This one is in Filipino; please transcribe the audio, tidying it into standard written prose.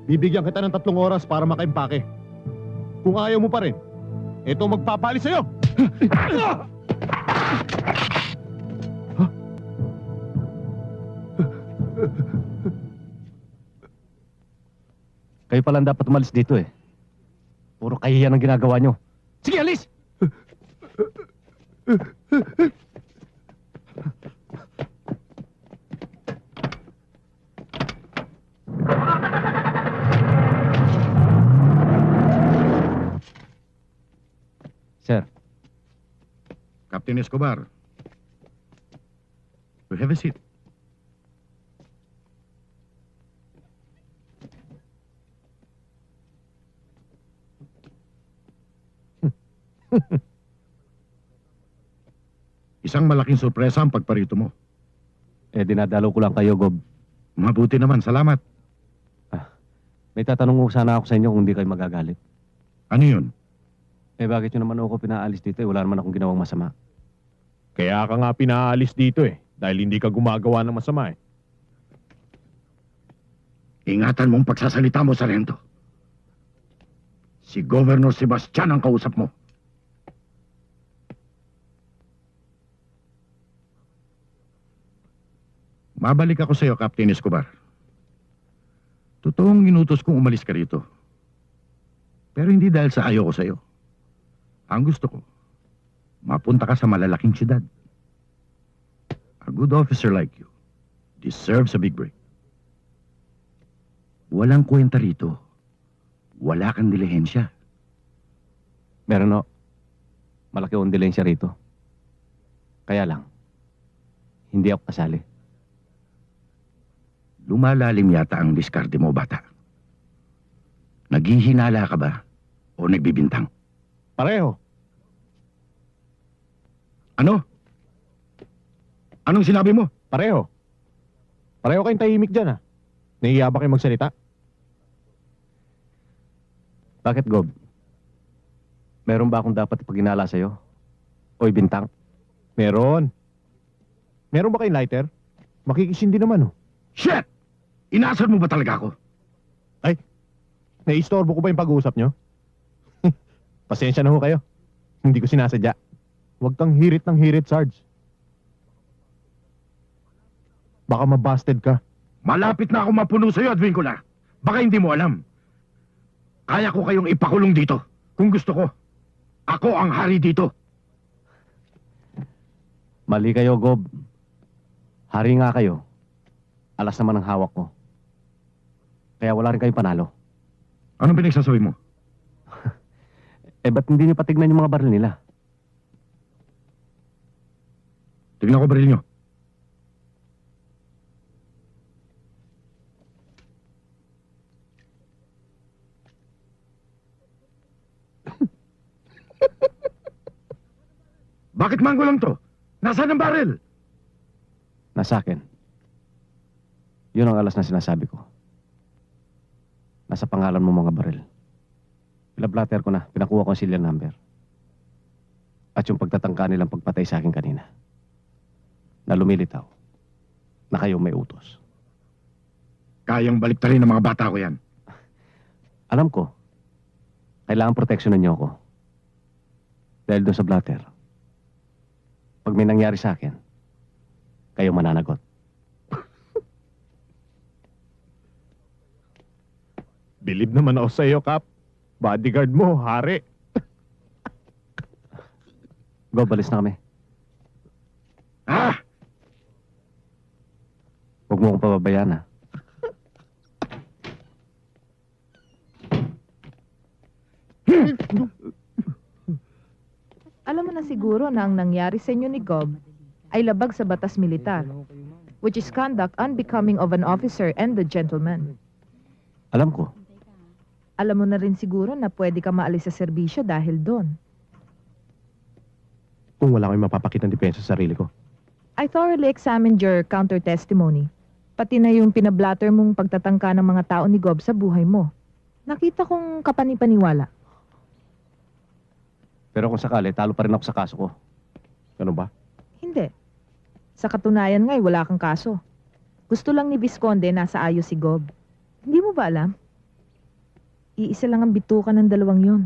bibigyan kita ng 3 oras para makaimpake. Kung ayaw mo pa rin, ito magpapalis sa'yo! Kayo palang dapat umalis dito eh. Puro kahihiyan ang ginagawa nyo. Sige, alis! Sir. Captain Escobar, you have a seat. Isang malaking sorpresa ang pagparito mo. Dinadalaw ko lang kayo, Gob. Mabuti naman, salamat. May tatanong ko sana ako sa inyo kung hindi kayo magagalit. Ano yun? Bakit nyo naman ako pinaalis dito eh? Wala naman akong ginawang masama. Kaya ka nga pinaalis dito eh, dahil hindi ka gumagawa ng masama eh. Ingatan mong pagsasalita mo, Sargento. Si Governor Sebastian ang kausap mo. Mabalik ako sa iyo, Captain Escobar. Totoong inutos kong umalis ka rito. Pero hindi dahil sa ayaw ko sa iyo. Ang gusto ko, mapunta ka sa malalaking siyudad. A good officer like you deserves a big break. Walang kwenta rito. Wala kang dilihensya. Meron o. Malaki akong dilensya rito. Kaya lang, hindi ako kasali. Lumalalim yata ang diskarte mo, bata. Naghihinala ka ba o nagbibintang? Pareho. Ano? Anong sinabi mo? Pareho. Pareho kayong tahimik dyan ah. Nahihiya ba kayo magsalita? Bakit, Gob? Meron ba akong dapat ipaghinala sa'yo? O ibintang? Meron. Meron ba kayong lighter? Makikisindi naman oh. Shit! Inaasar mo ba talaga ako? Ay, naiistorbo ko ba yung pag-uusap nyo? Pasensya na ho kayo. Hindi ko sinasadya. Huwag kang hirit ng hirit, Sarge. Baka mabasted ka. Malapit na ako mapuno sa'yo, Advincula. Baka hindi mo alam. Kaya ko kayong ipakulong dito. Kung gusto ko. Ako ang hari dito. Mali kayo, Gob. Hari nga kayo. Alas naman ang hawak ko. Kaya wala rin kayong panalo. Anong pinagsasabi mo? Ba't hindi niyo patignan yung mga baril nila? Tignan ko baril nyo. Bakit mango lang to? Nasaan ang baril? Nasa akin. Yun ang alas na sinasabi ko. Nasa pangalan mo mga baril. Pinablatter ko na, pinakuha ko ang serial number. At yung pagtatangka nilang pagpatay sa akin kanina. Na lumilitaw. Na kayo may utos. Kayang baliktarin ng mga bata ko yan. Alam ko. Kailangan proteksyonan niyo ako. Dahil doon sa blatter. Pag may nangyari sa akin, kayo mananagot. Bilib naman ako sa iyo, Kap. Bodyguard mo, hari. Go, balis na kami. Ah! Huwag mo akong pababayaan, ha? Alam mo na siguro na ang nangyari sa inyo ni Gob ay labag sa batas militar, which is conduct unbecoming of an officer and a gentleman. Alam ko. Alam mo na rin siguro na pwede ka maalis sa serbisyo dahil doon. Kung wala kayong mapapakita ng depensa sa sarili ko. I thoroughly examined your counter-testimony. Pati na yung pinablatter mong pagtatangka ng mga tao ni Gob sa buhay mo. Nakita kong kapanipaniwala. Pero kung sakali, talo pa rin ako sa kaso ko. Ano ba? Hindi. Sa katunayan nga'y wala kang kaso. Gusto lang ni Visconde nasa ayos si Gob. Hindi mo ba alam? Iisa lang ang bituka ng dalawang yon.